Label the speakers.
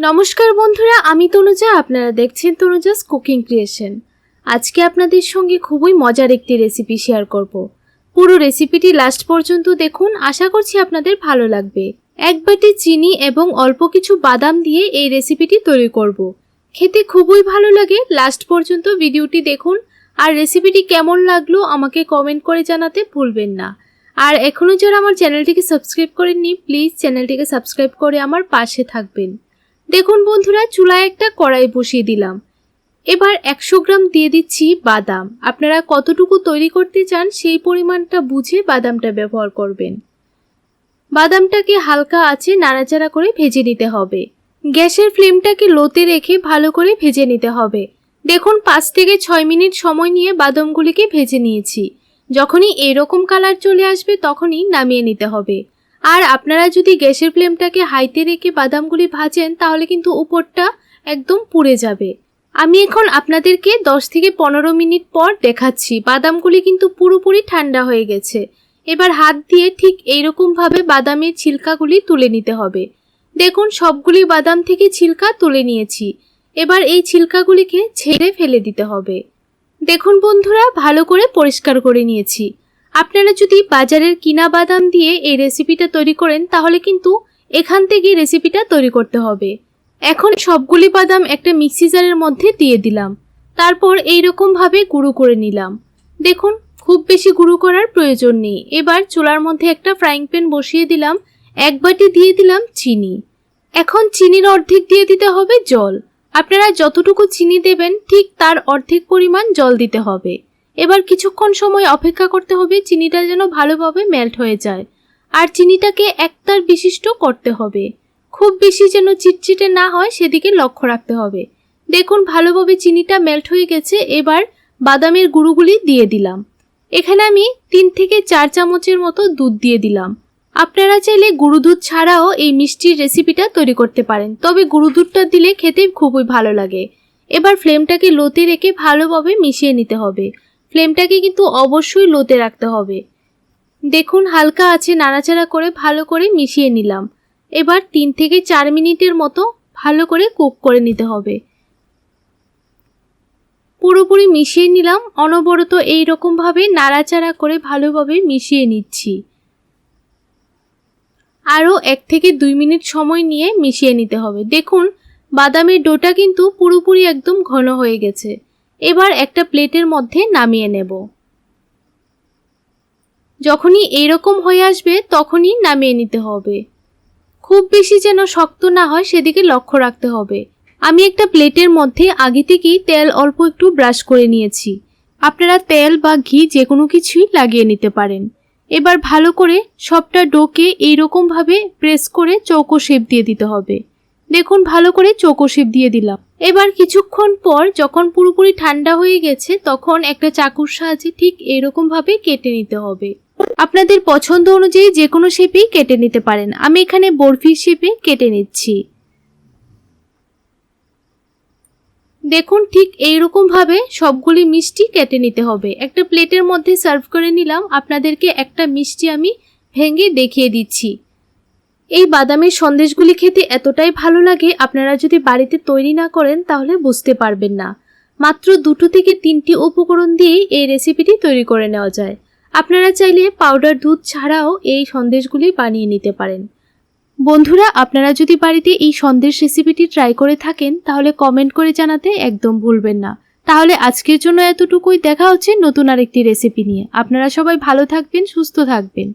Speaker 1: নমস্কার বন্ধুরা, আমি তনুজা। আপনারা দেখছেন তনুজাস কুকিং ক্রিয়েশন। আজকে আপনাদের সঙ্গে খুবই মজার একটি রেসিপি শেয়ার করব। পুরো রেসিপিটি লাস্ট পর্যন্ত দেখুন, আশা করছি আপনাদের ভালো লাগবে। এক বাটি চিনি এবং অল্প কিছু বাদাম দিয়ে এই রেসিপিটি তৈরি করব। খেতে খুবই ভালো লাগে। লাস্ট পর্যন্ত ভিডিওটি দেখুন, আর রেসিপিটি কেমন লাগলো আমাকে কমেন্ট করে জানাতে ভুলবেন না। আর এখনও যারা আমার চ্যানেলটিকে সাবস্ক্রাইব করেননি, প্লিজ চ্যানেলটিকে সাবস্ক্রাইব করে আমার পাশে থাকবেন। দেখুন বন্ধুরা, চুলায় একটা কড়াই বসিয়ে দিলাম। এবার 100 গ্রাম দিয়ে দিচ্ছি বাদাম। আপনারা কতটুকু তৈরি করতে চান সেই পরিমাণটা বুঝে বাদামটা ব্যবহার করবেন। বাদামটাকে হালকা আঁচে নাড়াচাড়া করে ভেজে নিতে হবে। গ্যাসের ফ্লেমটাকে লোতে রেখে ভালো করে ভেজে নিতে হবে। দেখুন 5 থেকে 6 মিনিট সময় নিয়ে বাদামগুলিকে ভেজে নিয়েছি। যখনই এরকম কালার চলে আসবে তখনই নামিয়ে নিতে হবে। আর আপনারা যদি গ্যাসের ফ্লেমটাকে হাইতে রেখে বাদামগুলি ভাজেন তাহলে কিন্তু উপরটা একদম পুড়ে যাবে। আমি এখন আপনাদেরকে 10 থেকে 15 মিনিট পর দেখাচ্ছি। বাদামগুলি কিন্তু পুরোপুরি ঠান্ডা হয়ে গেছে। এবার হাত দিয়ে ঠিক এইরকমভাবে বাদামের ছিলকাগুলি তুলে নিতে হবে। দেখুন সবগুলি বাদাম থেকে ছিলকা তুলে নিয়েছি। এবার এই ছিলকাগুলিকে ছেড়ে ফেলে দিতে হবে। দেখুন বন্ধুরা, ভালো করে পরিষ্কার করে নিয়েছি। আপনারা যদি বাজারের কিনা বাদাম দিয়ে এই রেসিপিটা তৈরি করেন তাহলে কিন্তু এখান থেকে রেসিপিটা তৈরি করতে হবে। এখন সবগুলি বাদাম একটা মিক্সি জারের মধ্যে দিয়ে দিলাম। তারপর এইরকমভাবে গুঁড়ো করে নিলাম। দেখুন খুব বেশি গুঁড়ো করার প্রয়োজন নেই। এবার চুলার মধ্যে একটা ফ্রাইং প্যান বসিয়ে দিলাম। 1 বাটি দিয়ে দিলাম চিনি। এখন চিনির অর্ধেক দিয়ে দিতে হবে জল। আপনারা যতটুকু চিনি দেবেন ঠিক তার অর্ধেক পরিমাণ জল দিতে হবে। এবার কিছুক্ষণ সময় অপেক্ষা করতে হবে চিনিটা যেন ভালোভাবে মেল্ট হয়ে যায়। আর চিনিটাকে একতার বিশিষ্ট করতে হবে। খুব বেশি যেন চিটচিটে না হয় সেদিকে লক্ষ্য রাখতে হবে। দেখুন ভালোভাবে চিনিটা মেল্ট হয়ে গেছে। এবার বাদামের গুঁড়োগুলি দিয়ে দিলাম। এখানে আমি 3 থেকে 4 চামচের মতো দুধ দিয়ে দিলাম। আপনারা চাইলে গুঁড়ো দুধ ছাড়াও এই মিষ্টির রেসিপিটা তৈরি করতে পারেন, তবে গুঁড়ো দুধটা দিলে খেতে খুবই ভালো লাগে। এবার ফ্লেমটাকে লোতে রেখে ভালোভাবে মিশিয়ে নিতে হবে। ফ্লেমটাকে কিন্তু অবশ্যই লোতে রাখতে হবে। দেখুন হালকা আছে নাড়াচাড়া করে ভালো করে মিশিয়ে নিলাম। এবার 3 থেকে 4 মিনিটের মতো ভালো করে কুক করে নিতে হবে। পুরোপুরি মিশিয়ে নিলাম। অনবরত এইরকমভাবে নাড়াচাড়া করে ভালোভাবে মিশিয়ে নিচ্ছি। আরও 1 থেকে 2 মিনিট সময় নিয়ে মিশিয়ে নিতে হবে। দেখুন বাদামের ডোটা কিন্তু পুরোপুরি একদম ঘন হয়ে গেছে। এবার একটা প্লেটের মধ্যে নামিয়ে নেব। যখনই এইরকম হয়ে আসবে তখনই নামিয়ে নিতে হবে। খুব বেশি যেন শক্ত না হয় সেদিকে লক্ষ্য রাখতে হবে। আমি একটা প্লেটের মধ্যে আগে থেকেই তেল অল্প একটু ব্রাশ করে নিয়েছি। আপনারা তেল বা ঘি যে কোনো কিছুই লাগিয়ে নিতে পারেন। এবার ভালো করে সবটা ডোকে এইরকমভাবে প্রেস করে চৌকো শেপ দিয়ে দিতে হবে। দেখুন ভালো করে চৌকো শেপ দিয়ে দিলাম। এবার কিছুক্ষণ পর যখন পুরোপুরি ঠান্ডা হয়ে গেছে তখন একটা চাকুর সাহায্যে ঠিক এরকমভাবে কেটে নিতে হবে। আপনাদের পছন্দ অনুযায়ী যে কোনো শেপেই কেটে নিতে পারেন। আমি এখানে বরফির শেপে কেটে নিচ্ছি। দেখুন ঠিক এইরকমভাবে সবগুলি মিষ্টি কেটে নিতে হবে। একটা প্লেটের মধ্যে সার্ভ করে নিলাম। আপনাদেরকে একটা মিষ্টি আমি ভেঙে দেখিয়ে দিচ্ছি। এই বাদামের সন্দেশগুলি খেতে এতটাই ভালো লাগে, আপনারা যদি বাড়িতে তৈরি না করেন তাহলে বুঝতে পারবেন না। মাত্র 2 থেকে 3টি উপকরণ দিয়েই এই রেসিপিটি তৈরি করে নেওয়া যায়। আপনারা চাইলে পাউডার দুধ ছাড়াও এই সন্দেশগুলি বানিয়ে নিতে পারেন। বন্ধুরা, আপনারা যদি বাড়িতে এই সন্দেশ রেসিপিটি ট্রাই করে থাকেন তাহলে কমেন্ট করে জানাতে একদম ভুলবেন না। তাহলে আজকের জন্য এতটুকুই। দেখা হচ্ছে নতুন আরেকটি রেসিপি নিয়ে। আপনারা সবাই ভালো থাকবেন, সুস্থ থাকবেন।